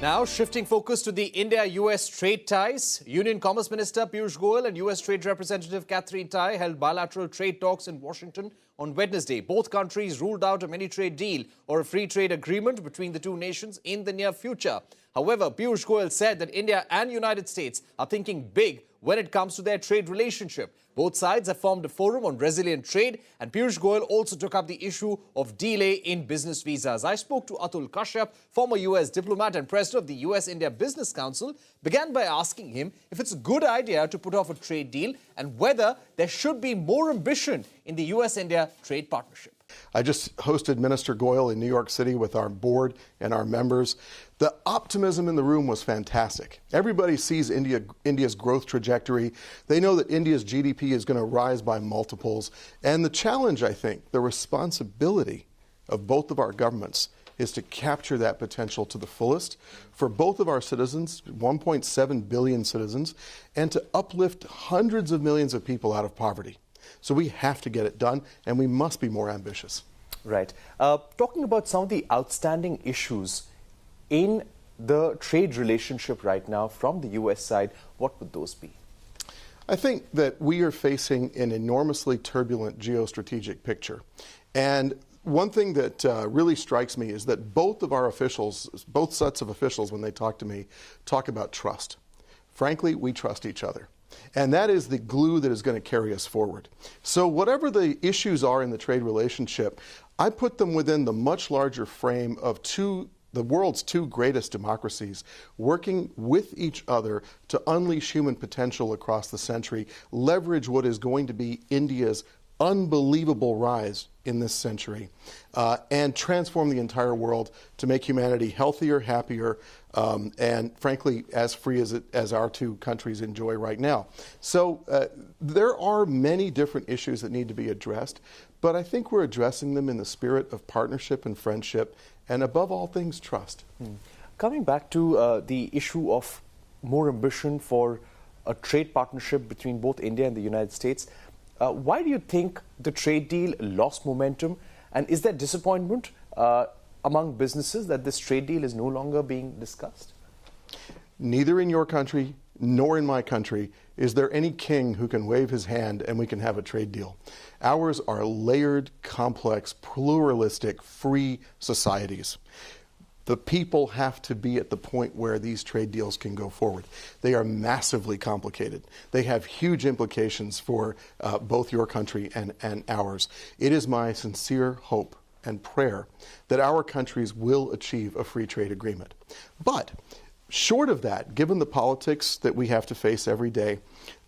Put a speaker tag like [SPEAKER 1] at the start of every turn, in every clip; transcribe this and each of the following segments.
[SPEAKER 1] Now, shifting focus to the India-US trade ties, Union Commerce Minister Piyush Goyal and US Trade Representative Catherine Tai held bilateral trade talks in Washington on Wednesday. Both countries ruled out a mini-trade deal or a free trade agreement between the two nations in the near future. However, Piyush Goyal said that India and United States are thinking big when it comes to their trade relationship. Both sides have formed a forum on resilient trade, and Piyush Goyal also took up the issue of delay in business visas. I spoke to Atul Keshap, former US diplomat and president of the US-India Business Council, began by asking him if it's a good idea to put off a trade deal and whether there should be more ambition in the US-India trade partnership.
[SPEAKER 2] I just hosted Minister Goyal in New York City with our board and our members. The optimism in the room was fantastic. Everybody sees India's growth trajectory. They know that India's GDP is going to rise by multiples. And the challenge, I think, the responsibility of both of our governments is to capture that potential to the fullest for both of our citizens, 1.7 billion citizens, and to uplift hundreds of millions of people out of poverty. So we have to get it done, and we must be more ambitious.
[SPEAKER 1] Right. Talking about some of the outstanding issues in the trade relationship right now from the US side, what would those be?
[SPEAKER 2] I think that we are facing an enormously turbulent geostrategic picture. And one thing that really strikes me is that both of our officials, both sets of officials, when they talk to me, talk about trust. Frankly, we trust each other. And that is the glue that is going to carry us forward. So whatever the issues are in the trade relationship, I put them within the much larger frame of the world's two greatest democracies working with each other to unleash human potential across the century, leverage what is going to be India's unbelievable rise in this century, and transform the entire world to make humanity healthier, happier, and frankly, as free as our two countries enjoy right now. So there are many different issues that need to be addressed, but I think we're addressing them in the spirit of partnership and friendship, and above all things, trust.
[SPEAKER 1] Coming back to the issue of more ambition for a trade partnership between both India and the United States, why do you think the trade deal lost momentum? And is there disappointment among businesses that this trade deal is no longer being discussed?
[SPEAKER 2] Neither in your country nor in my country is there any king who can wave his hand and we can have a trade deal. Ours are layered, complex, pluralistic, free societies. The people have to be at the point where these trade deals can go forward. They are massively complicated. They have huge implications for both your country and ours. It is my sincere hope and prayer that our countries will achieve a free trade agreement. But short of that, given the politics that we have to face every day,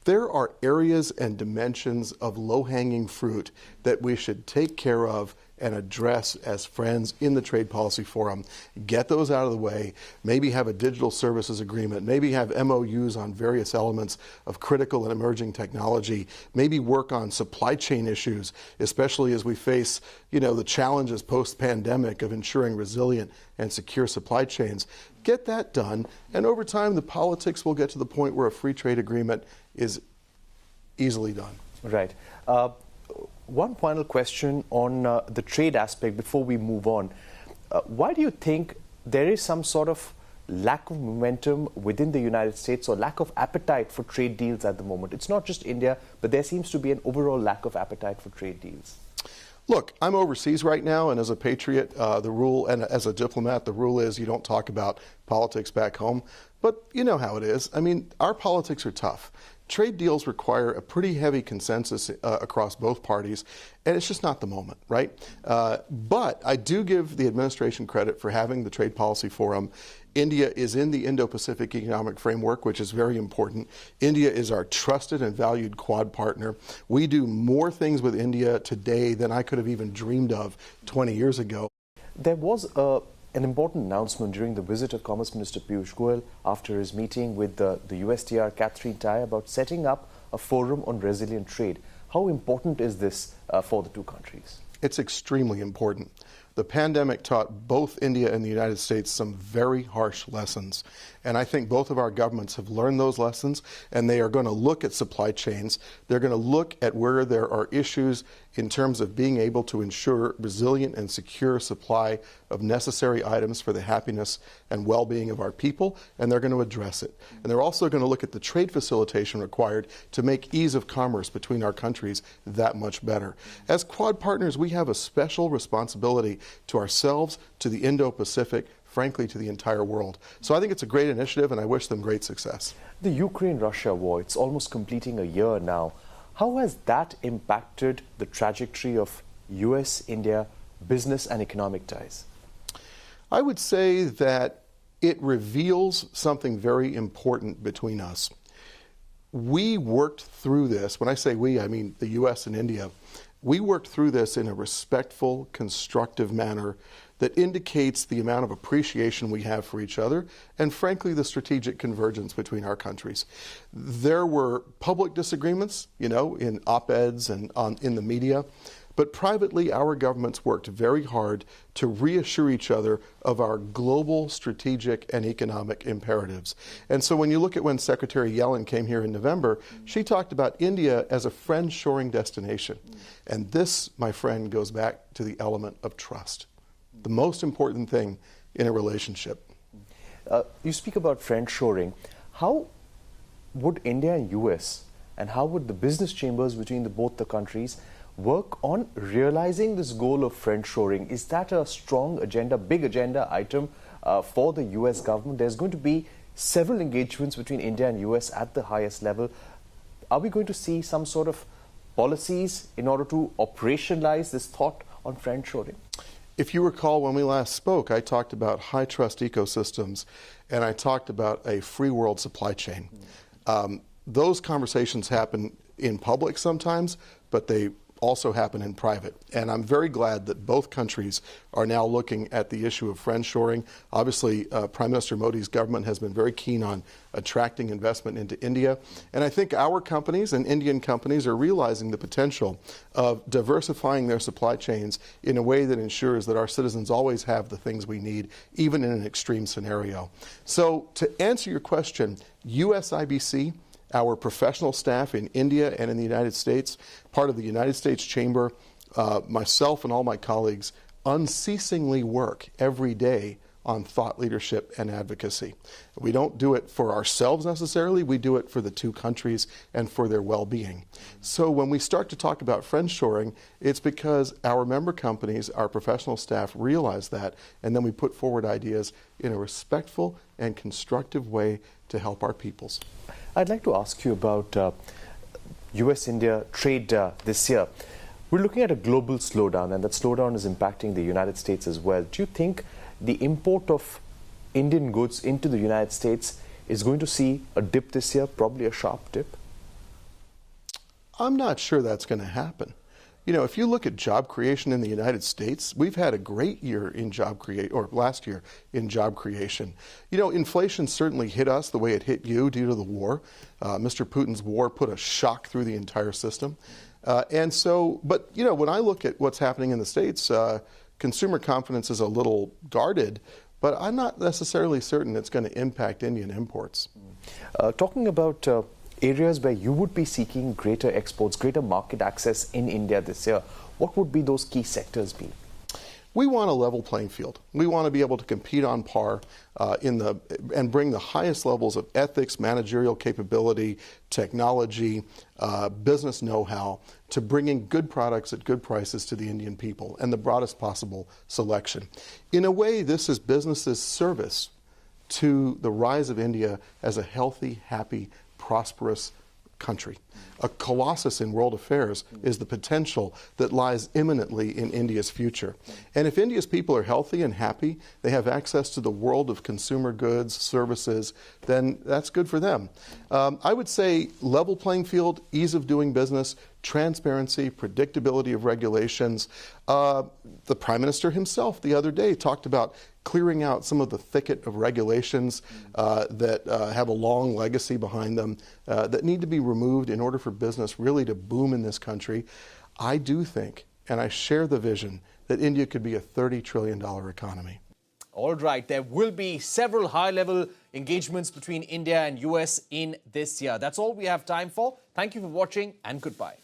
[SPEAKER 2] there are areas and dimensions of low-hanging fruit that we should take care of and address as friends in the Trade Policy Forum. Get those out of the way, maybe have a digital services agreement, maybe have MOUs on various elements of critical and emerging technology, maybe work on supply chain issues, especially as we face, the challenges post-pandemic of ensuring resilient and secure supply chains. Get that done, and over time the politics will get to the point where a free trade agreement is easily done.
[SPEAKER 1] Right. One final question on the trade aspect before we move on. Why do you think there is some sort of lack of momentum within the United States or lack of appetite for trade deals at the moment? It's not just India, but there seems to be an overall lack of appetite for trade deals.
[SPEAKER 2] Look, I'm overseas right now, and as a patriot, the rule, and as a diplomat, the rule is you don't talk about politics back home. But you know how it is. I mean, our politics are tough. Trade deals require a pretty heavy consensus across both parties, and it's just not the moment, right? But I do give the administration credit for having the Trade Policy Forum. India is in the Indo-Pacific Economic Framework, which is very important. India is our trusted and valued Quad partner. We do more things with India today than I could have even dreamed of 20 years ago.
[SPEAKER 1] There was an important announcement during the visit of Commerce Minister Piyush Goyal after his meeting with the USTR Catherine Tai about setting up a forum on resilient trade. How important is this for the two countries?
[SPEAKER 2] It's extremely important. The pandemic taught both India and the United States some very harsh lessons. And I think both of our governments have learned those lessons, and they are going to look at supply chains. They're going to look at where there are issues in terms of being able to ensure resilient and secure supply of necessary items for the happiness and well-being of our people, and they're going to address it. And they're also going to look at the trade facilitation required to make ease of commerce between our countries that much better. As Quad partners, we have a special responsibility to ourselves, to the Indo-Pacific, frankly, to the entire world. So I think it's a great initiative, and I wish them great success.
[SPEAKER 3] The Ukraine-Russia war, it's almost completing a year now. How has that impacted the trajectory of US-India business and economic ties?
[SPEAKER 2] I would say that it reveals something very important between us. We worked through this. When I say we, I mean the US and India. We worked through this in a respectful, constructive manner that indicates the amount of appreciation we have for each other and, frankly, the strategic convergence between our countries. There were public disagreements, in op-eds and in the media, but privately our governments worked very hard to reassure each other of our global strategic and economic imperatives. And so when you look at when Secretary Yellen came here in November, she talked about India as a friend-shoring destination. And this, my friend, goes back to the element of trust. The most important thing in a relationship.
[SPEAKER 3] You speak about friend-shoring. How would India and US, and how would the business chambers between both the countries work on realizing this goal of friend-shoring? Is that a strong agenda, big agenda item for the US government? There's going to be several engagements between India and US at the highest level. Are we going to see some sort of policies in order to operationalize this thought on friend-shoring?
[SPEAKER 2] If you recall, when we last spoke, I talked about high-trust ecosystems, and I talked about a free world supply chain. Those conversations happen in public sometimes, but they also happen in private. And I'm very glad that both countries are now looking at the issue of friend-shoring. Obviously, Prime Minister Modi's government has been very keen on attracting investment into India. And I think our companies and Indian companies are realizing the potential of diversifying their supply chains in a way that ensures that our citizens always have the things we need, even in an extreme scenario. So to answer your question, USIBC, our professional staff in India and in the United States, part of the United States Chamber, myself and all my colleagues unceasingly work every day on thought leadership and advocacy. We don't do it for ourselves necessarily, we do it for the two countries and for their well-being. So when we start to talk about friend-shoring, it's because our member companies, our professional staff realize that, and then we put forward ideas in a respectful and constructive way to help our peoples.
[SPEAKER 3] I'd like to ask you about US-India trade this year. We're looking at a global slowdown, and that slowdown is impacting the United States as well. Do you think the import of Indian goods into the United States is going to see a dip this year, probably a sharp dip?
[SPEAKER 2] I'm not sure that's going to happen. If you look at job creation in the United States, we've had a great year in job creation, or last year in job creation. Inflation certainly hit us the way it hit you due to the war. Mr. Putin's war put a shock through the entire system. But when I look at what's happening in the States, consumer confidence is a little guarded, but I'm not necessarily certain it's going to impact Indian imports.
[SPEAKER 3] Talking about areas where you would be seeking greater exports, greater market access in India this year, what would be those key sectors be?
[SPEAKER 2] We want a level playing field. We want to be able to compete on par and bring the highest levels of ethics, managerial capability, technology, business know-how to bringing good products at good prices to the Indian people and the broadest possible selection. In a way, this is business's service to the rise of India as a healthy, happy, prosperous country. A colossus in world affairs is the potential that lies imminently in India's future. And if India's people are healthy and happy, they have access to the world of consumer goods, services, then that's good for them. I would say level playing field, ease of doing business, transparency, predictability of regulations. The Prime Minister himself the other day talked about clearing out some of the thicket of regulations that have a long legacy behind them that need to be removed in order for business really to boom in this country. I do think, and I share the vision, that India could be a $30 trillion economy.
[SPEAKER 1] All right, there will be several high-level engagements between India and US in this year. That's all we have time for. Thank you for watching and goodbye.